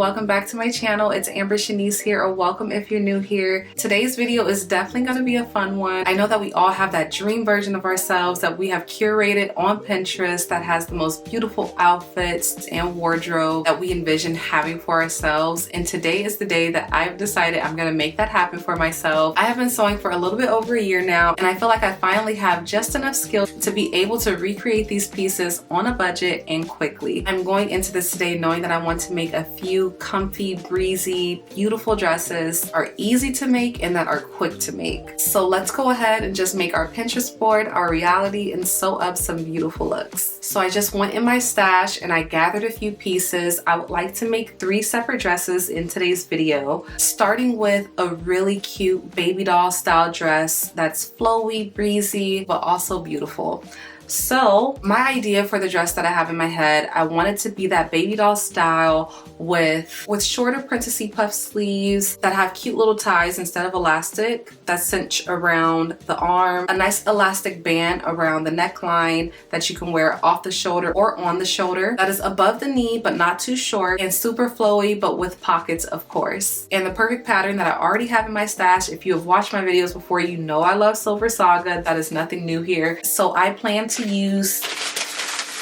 welcome back to my channel. It's Shanice here, or welcome if you're new here. Today's video is definitely going to be a fun one. I know that we all have that dream version of ourselves that we have curated on Pinterest that has the most beautiful outfits and wardrobe that we envision having for ourselves. And today is the day that I've decided I'm going to make that happen for myself. I have been sewing for a little bit over a year now, and I feel like I finally have just enough skill to be able to recreate these pieces on a budget and quickly. I'm going into this today knowing that I want to make a few comfy, breezy, beautiful dresses are easy to make and that are quick to make. So let's go ahead and just make our Pinterest board our reality and sew up some beautiful looks. So I just went in my stash and I gathered a few pieces. I would like to make 3 separate dresses in today's video, starting with a really cute baby doll style dress that's flowy, breezy, but also beautiful. So my idea for the dress that I have in my head, I want it to be that baby doll style with shorter princessy puff sleeves that have cute little ties instead of elastic that cinch around the arm, a nice elastic band around the neckline that you can wear off the shoulder or on the shoulder that is above the knee but not too short, and super flowy but with pockets, of course. And the perfect pattern that I already have in my stash, if you have watched my videos before, you know I love Silversaga. That is nothing new here. So I plan to use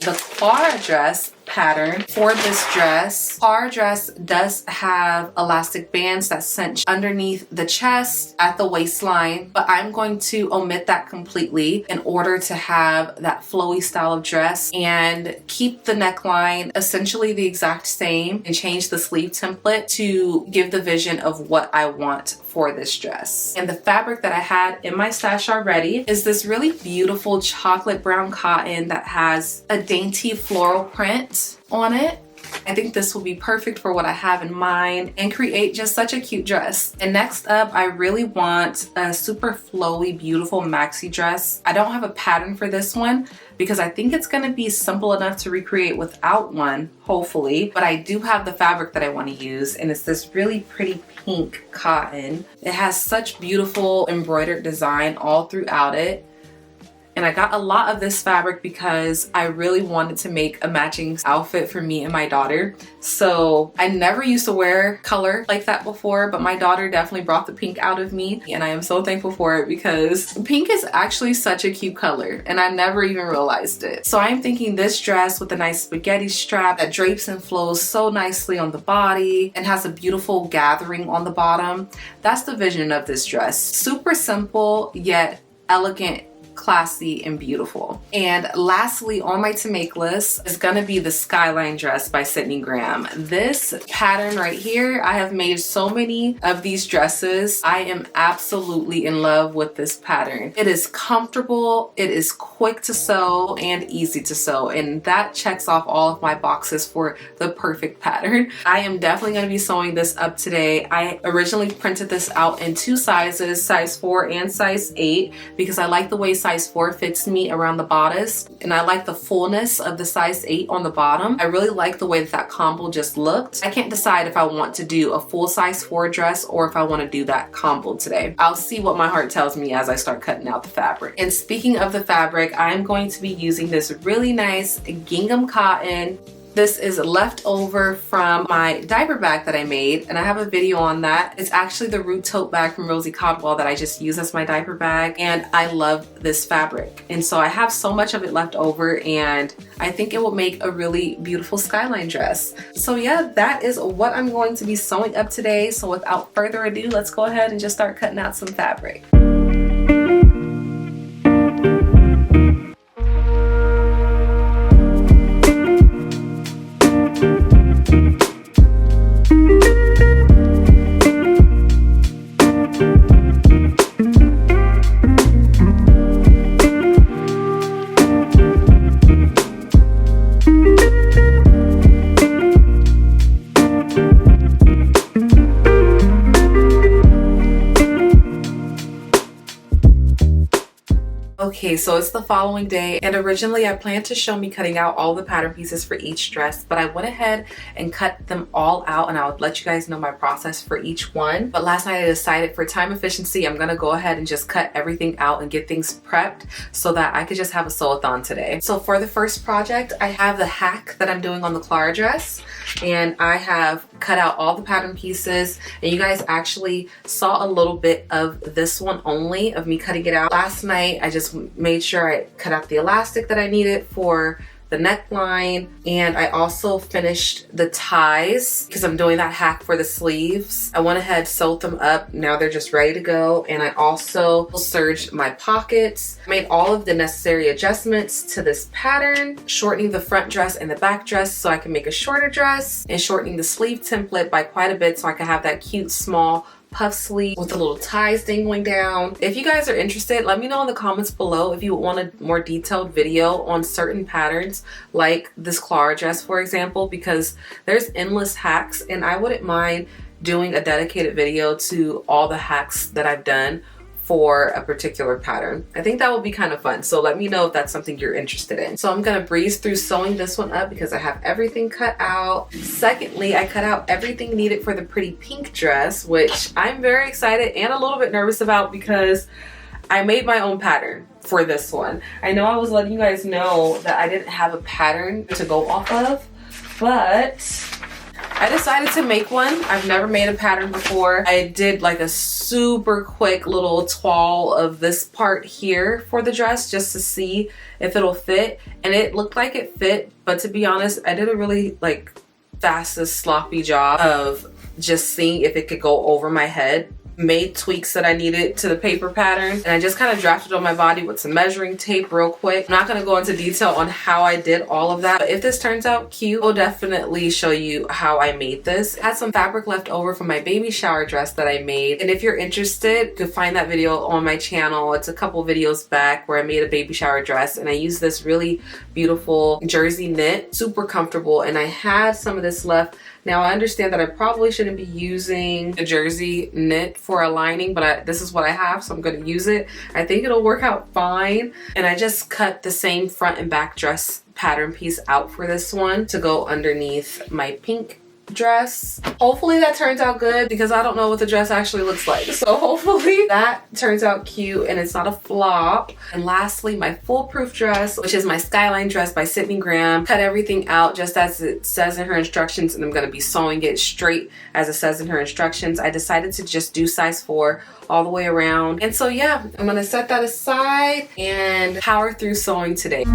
the Clara dress pattern for this dress. Our dress does have elastic bands that cinch underneath the chest at the waistline, but I'm going to omit that completely in order to have that flowy style of dress and keep the neckline essentially the exact same and change the sleeve template to give the vision of what I want for this dress. And the fabric that I had in my stash already is this really beautiful chocolate brown cotton that has a dainty floral print on it. I think this will be perfect for what I have in mind and create just such a cute dress. And next up, I really want a super flowy, beautiful maxi dress. I don't have a pattern for this one because I think it's gonna be simple enough to recreate without one, hopefully. But I do have the fabric that I wanna use, and it's this really pretty pink cotton. It has such beautiful embroidered design all throughout it. And I got a lot of this fabric because I really wanted to make a matching outfit for me and my daughter. So I never used to wear color like that before, but my daughter definitely brought the pink out of me. And I am so thankful for it because pink is actually such a cute color and I never even realized it. So I'm thinking this dress with a nice spaghetti strap that drapes and flows so nicely on the body and has a beautiful gathering on the bottom. That's the vision of this dress. Super simple yet elegant, classy, and beautiful. And lastly on my to make list is gonna be the Skyline dress by Sydney Graham. This pattern right here, I have made so many of these dresses. I am absolutely in love with this pattern. It is comfortable, it is quick to sew, and easy to sew, and that checks off all of my boxes for the perfect pattern. I am definitely going to be sewing this up today. I originally printed this out in 2 sizes, size 4 and size 8, because I like the way size 4 fits me around the bodice, and I like the fullness of the size 8 on the bottom. I really like the way that combo just looked. I can't decide if I want to do a full size 4 dress or if I want to do that combo today. I'll see what my heart tells me as I start cutting out the fabric. And speaking of the fabric, I'm going to be using this really nice gingham cotton. This is left over from my diaper bag that I made, and I have a video on that. It's actually the Root tote bag from Rosie Codwell that I just use as my diaper bag, and I love this fabric. And so I have so much of it left over, and I think it will make a really beautiful Skyline dress. So yeah, that is what I'm going to be sewing up today. So without further ado, let's go ahead and just start cutting out some fabric. Okay, so it's the following day, and originally I planned to show me cutting out all the pattern pieces for each dress, but I went ahead and cut them all out, and I would let you guys know my process for each one. But last night I decided for time efficiency, I'm gonna go ahead and just cut everything out and get things prepped so that I could just have a sew-a-thon today. So for the first project, I have the hack that I'm doing on the Clara dress, and I have cut out all the pattern pieces, and you guys actually saw a little bit of this one only of me cutting it out. Last night I just made sure I cut out the elastic that I needed for the neckline, and I also finished the ties because I'm doing that hack for the sleeves. I went ahead, sewed them up, now they're just ready to go. And I also serged my pockets, made all of the necessary adjustments to this pattern, shortening the front dress and the back dress so I can make a shorter dress, and shortening the sleeve template by quite a bit so I can have that cute small puff sleeve with the little ties dangling down. If you guys are interested, let me know in the comments below if you want a more detailed video on certain patterns like this Clara dress, for example, because there's endless hacks, and I wouldn't mind doing a dedicated video to all the hacks that I've done for a particular pattern. I think that will be kind of fun, so let me know if that's something you're interested in. So I'm gonna breeze through sewing this one up because I have everything cut out. Secondly, I cut out everything needed for the pretty pink dress, which I'm very excited and a little bit nervous about because I made my own pattern for this one. I know I was letting you guys know that I didn't have a pattern to go off of, but I decided to make one. I've never made a pattern before. I did like a super quick little toile of this part here for the dress just to see if it'll fit, and it looked like it fit, but to be honest, I did a really like fastest sloppy job of just seeing if it could go over my head. Made tweaks that I needed to the paper pattern, and I just kind of drafted on my body with some measuring tape real quick. I'm not going to go into detail on how I did all of that, but if this turns out cute, I'll definitely show you how I made this. I had some fabric left over from my baby shower dress that I made, and if you're interested, you can find that video on my channel. It's a couple videos back where I made a baby shower dress, and I used this really beautiful jersey knit, super comfortable, and I had some of this left. Now I understand that I probably shouldn't be using the jersey knit for a lining, but this is what I have, so I'm going to use it. I think it'll work out fine. And I just cut the same front and back dress pattern piece out for this one to go underneath my pink dress. Hopefully that turns out good because I don't know what the dress actually looks like. So hopefully that turns out cute and it's not a flop. And lastly, my foolproof dress, which is my Skyline dress by Sydney Graham. Cut everything out just as it says in her instructions, and I'm going to be sewing it straight as it says in her instructions. I decided to just do size 4 all the way around. And so yeah, I'm going to set that aside and power through sewing today.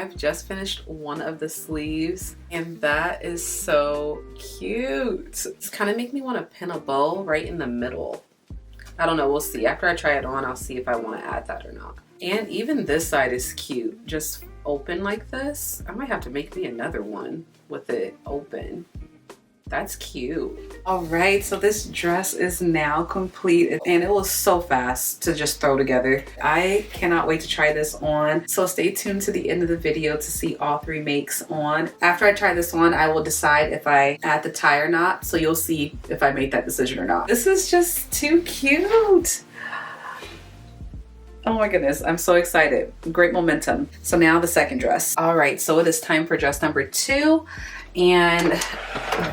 I've just finished one of the sleeves and that is so cute. It's kind of make me want to pin a bow right in the middle. I don't know, we'll see. After I try it on, I'll see if I want to add that or not. And even this side is cute, just open like this. I might have to make me another one with it open. That's cute. All right, so this dress is now complete and it was so fast to just throw together. I cannot wait to try this on. So stay tuned to the end of the video to see all 3 makes on. After I try this on, I will decide if I add the tie or not. So you'll see if I made that decision or not. This is just too cute. Oh my goodness, I'm so excited. Great momentum. So now the second dress. All right, so it is time for dress number 2. And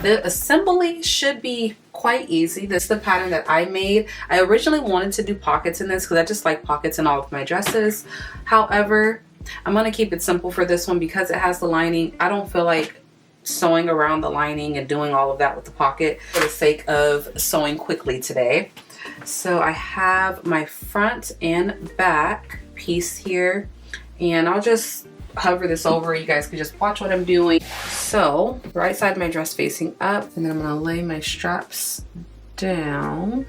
the assembly should be quite easy. This is the pattern that I made. I originally wanted to do pockets in this because I just like pockets in all of my dresses. However, I'm gonna keep it simple for this one because it has the lining. I don't feel like sewing around the lining and doing all of that with the pocket for the sake of sewing quickly today. So I have my front and back piece here and I'll just hover this over. You guys can just watch what I'm doing. So right side of my dress facing up and then I'm gonna lay my straps down.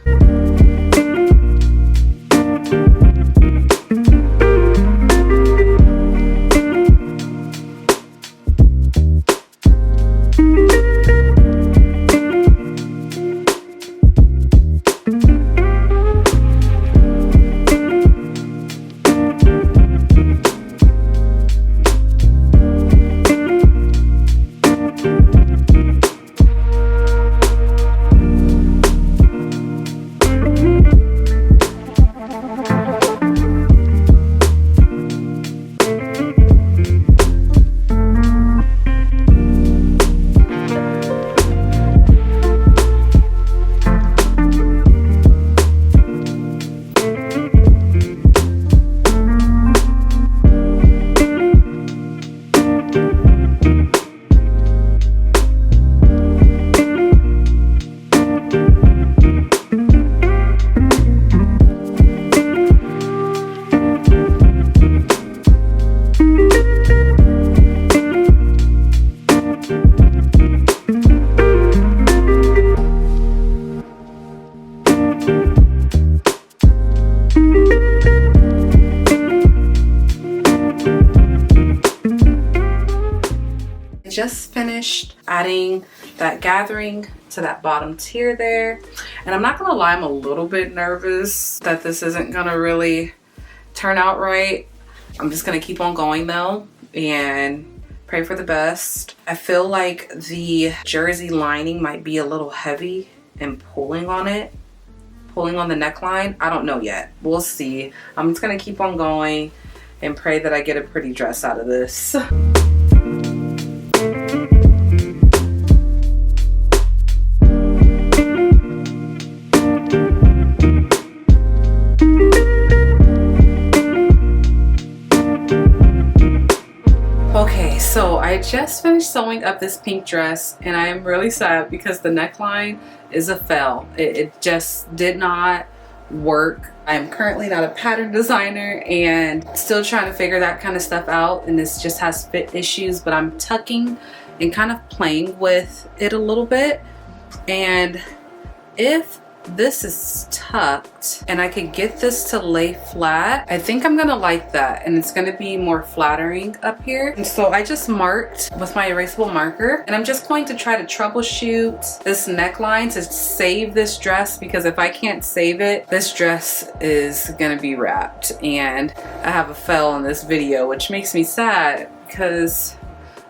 Just finished adding that gathering to that bottom tier there, and I'm not gonna lie, I'm a little bit nervous that this isn't gonna really turn out right. I'm just gonna keep on going though and pray for the best. I feel like the jersey lining might be a little heavy and pulling on the neckline. I don't know yet, we'll see. I'm just gonna keep on going and pray that I get a pretty dress out of this. So I just finished sewing up this pink dress and I am really sad because the neckline is a fail. It just did not work. I'm currently not a pattern designer and still trying to figure that kind of stuff out, and this just has fit issues, but I'm tucking and kind of playing with it a little bit. And if this is tucked and I could get this to lay flat, I think I'm gonna like that, and it's gonna be more flattering up here. And so I just marked with my erasable marker, and I'm just going to try to troubleshoot this neckline to save this dress, because if I can't save it, this dress is gonna be wrapped. And I have a fail in this video, which makes me sad because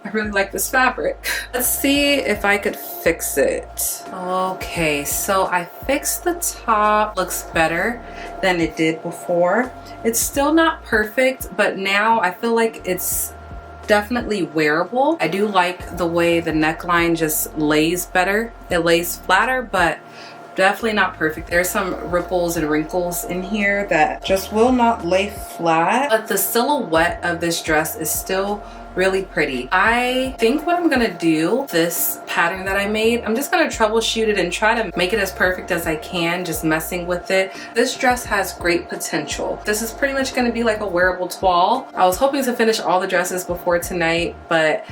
I really like this fabric. Let's see if I could fix it. Okay, so I fixed the top. Looks better than it did before. It's still not perfect, but now I feel like it's definitely wearable. I do like the way the neckline just lays better. It lays flatter, but definitely not perfect. There's some ripples and wrinkles in here that just will not lay flat, but the silhouette of this dress is still really pretty. I think what I'm gonna do, this pattern that I made, I'm just gonna troubleshoot it and try to make it as perfect as I can, just messing with it. This dress has great potential. This is pretty much gonna be like a wearable toile. I was hoping to finish all the dresses before tonight, but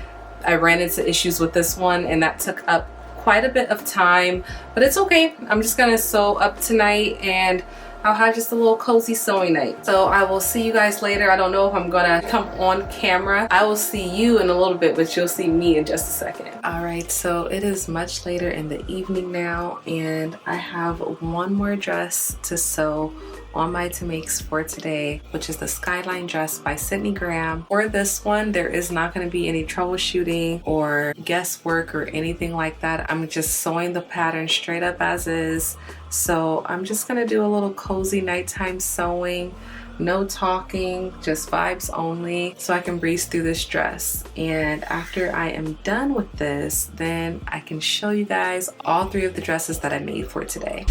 I ran into issues with this one and that took up quite a bit of time, but it's okay. I'm just gonna sew up tonight and I'll have just a little cozy sewing night. So I will see you guys later. I don't know if I'm gonna come on camera. I will see you in a little bit, but you'll see me in just a second. All right, so it is much later in the evening now, and I have one more dress to sew on my to makes for today, which is the Skyline dress by Sydney Graham. For this one, there is not going to be any troubleshooting or guesswork or anything like that. I'm just sewing the pattern straight up as is. So I'm just going to do a little cozy nighttime sewing. No talking, just vibes only, so I can breeze through this dress. And after I am done with this, then I can show you guys all 3 of the dresses that I made for today.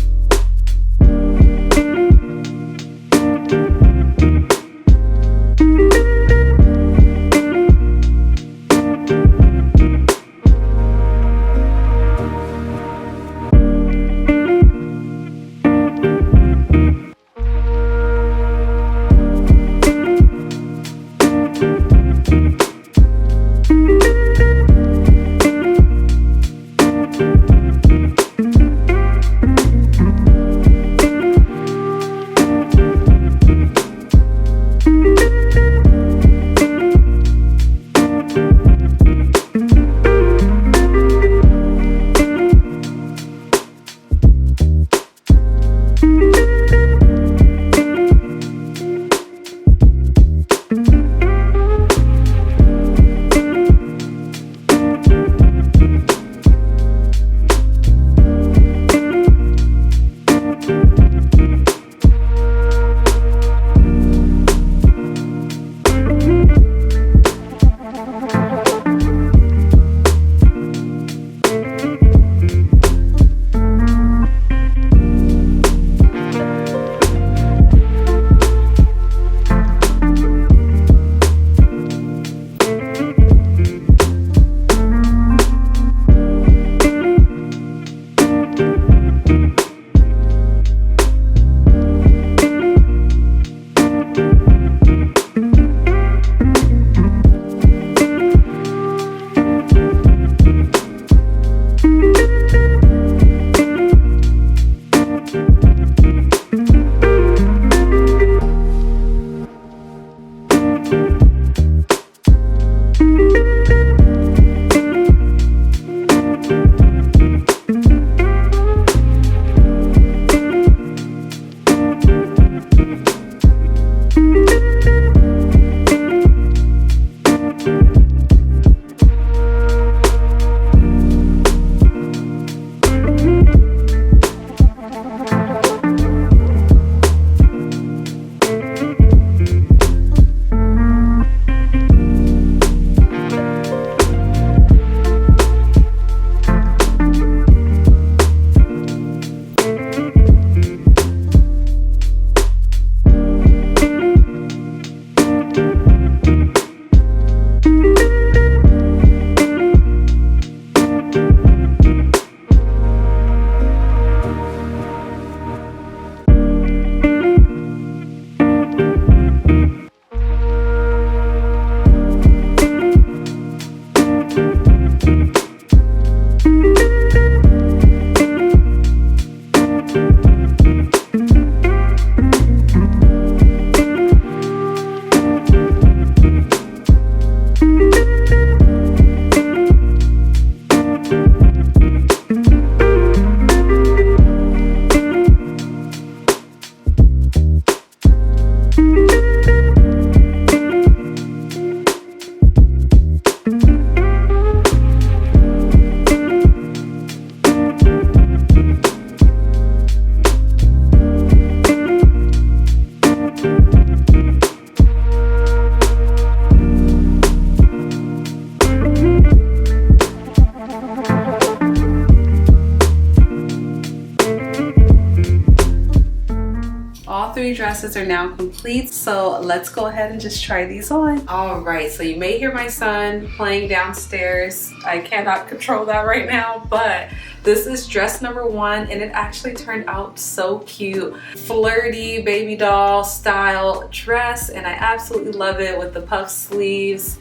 three dresses are now complete, so let's go ahead and just try these on. All right, so you may hear my son playing downstairs. I cannot control that right now, but this is dress number one, and it actually turned out so cute. Flirty baby doll style dress, and I absolutely love it with the puff sleeves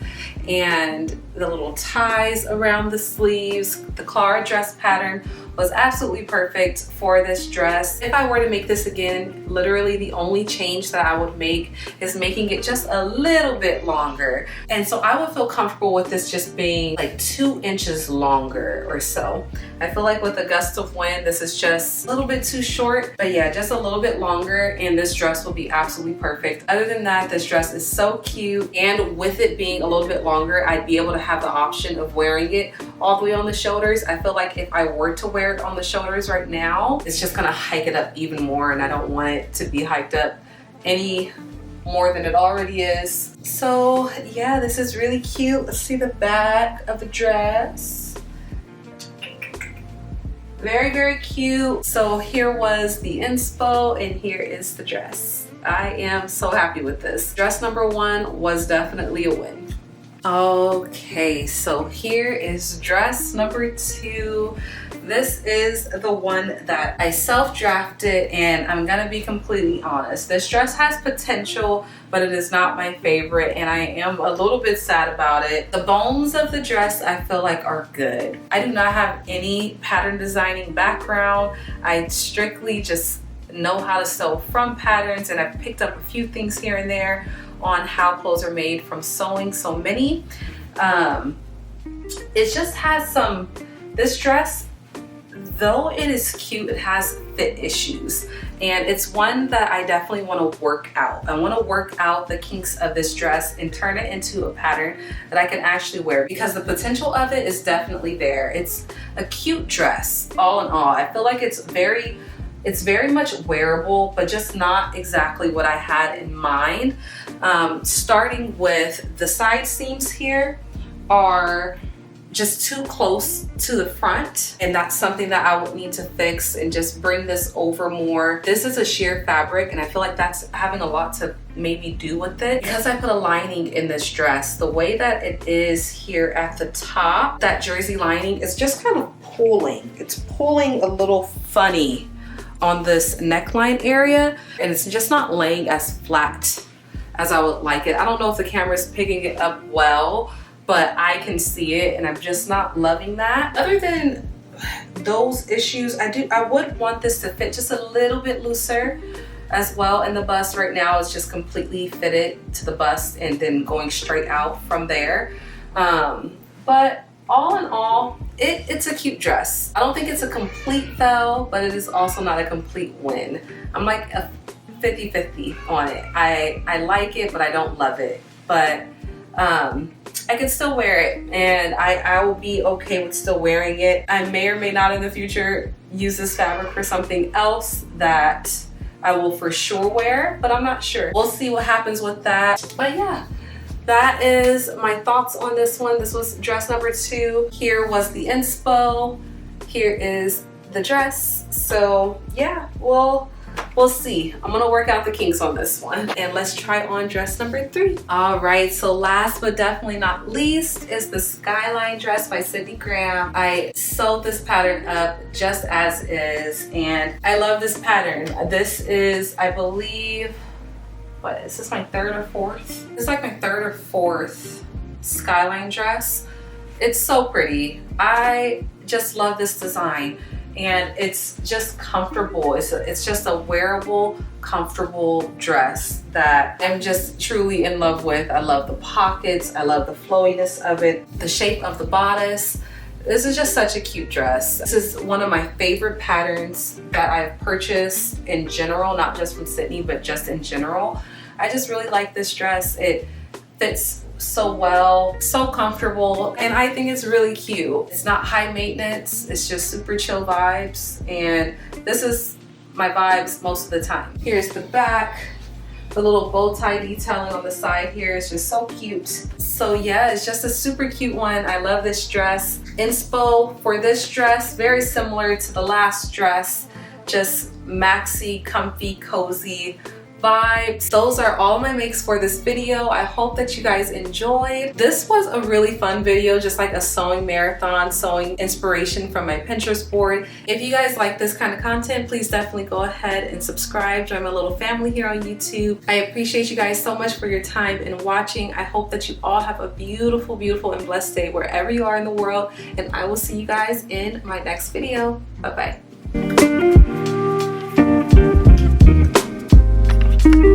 and the little ties around the sleeves. The Clara dress pattern was absolutely perfect for this dress. If I were to make this again, literally the only change that I would make is making it just a little bit longer. And so I would feel comfortable with this just being like 2 inches longer or so. I feel like with a gust of wind, this is just a little bit too short, but yeah, just a little bit longer and this dress will be absolutely perfect. Other than that, this dress is so cute, and with it being a little bit longer, I'd be able to have the option of wearing it all the way on the shoulders. I feel like if I were to wear it on the shoulders right now, it's just gonna hike it up even more, and I don't want it to be hiked up any more than it already is. So yeah, this is really cute. Let's see the back of the dress. Very, very cute. So here was the inspo and here is the dress. I am so happy with this. Dress number one was definitely a win. Okay, so here is dress number two. This is the one that I self-drafted, and I'm gonna be completely honest. This dress has potential, but it is not my favorite, and I am a little bit sad about it. The bones of the dress I feel like are good. I do not have any pattern designing background. I strictly just know how to sew from patterns, and I've picked up a few things here and there on how clothes are made from sewing so many. It just has some, this dress, though it is cute, it has fit issues, and it's one that I definitely want to work out. I want to work out the kinks of this dress and turn it into a pattern that I can actually wear, because the potential of it is definitely there. It's a cute dress all in all. I feel like it's very much wearable, but just not exactly what I had in mind. Starting with the side seams here are just too close to the front, and that's something that I would need to fix and just bring this over more. This is a sheer fabric, and I feel like that's having a lot to maybe do with it. Because I put a lining in this dress, the way that it is here at the top, that jersey lining is just kind of pulling. It's pulling a little funny on this neckline area, and it's just not laying as flat as I would like it. I don't know if the camera's picking it up well, but I can see it, and I'm just not loving that. Other than those issues, I would want this to fit just a little bit looser as well in the bust. Right now it's just completely fitted to the bust and then going straight out from there. But all in all, it's a cute dress. I don't think it's a complete fail, but it is also not a complete win. I'm like a 50-50 on it. I like it, but I don't love it. But I can still wear it, and I will be okay with still wearing it. I may or may not in the future use this fabric for something else that I will for sure wear, but I'm not sure. We'll see what happens with that. But yeah, that is my thoughts on this one. This was dress number two. Here was the inspo. Here is the dress. So yeah, we'll see. I'm gonna work out the kinks on this one, and let's try on dress number three. All right, so last but definitely not least is the Skyline dress by Sydney Graham. I sewed this pattern up just as is, and I love this pattern. This is, I believe, what is this, my third or fourth? It's like my third or fourth Skyline dress. It's so pretty. I just love this design, and it's just comfortable. It's just a wearable, comfortable dress that I'm just truly in love with. I love the pockets. I love the flowiness of it, the shape of the bodice. This is just such a cute dress. This is one of my favorite patterns that I've purchased in general, not just from Sydney, but just in general. I just really like this dress. It fits so well, so comfortable, and I think it's really cute. It's not high maintenance, it's just super chill vibes, and this is my vibes most of the time. Here's the back. The little bow tie detailing on the side here is just so cute. So yeah, it's just a super cute one. I love this dress. Inspo for this dress, very similar to the last dress, just maxi, comfy, cozy vibes. Those are all my makes for this video. I hope that you guys enjoyed. This was a really fun video, just like a sewing marathon, sewing inspiration from my Pinterest board. If you guys like this kind of content, please definitely go ahead and subscribe. Join my little family here on YouTube. I appreciate you guys so much for your time and watching. I hope that you all have a beautiful, beautiful and blessed day wherever you are in the world, and I will see you guys in my next video. Bye bye.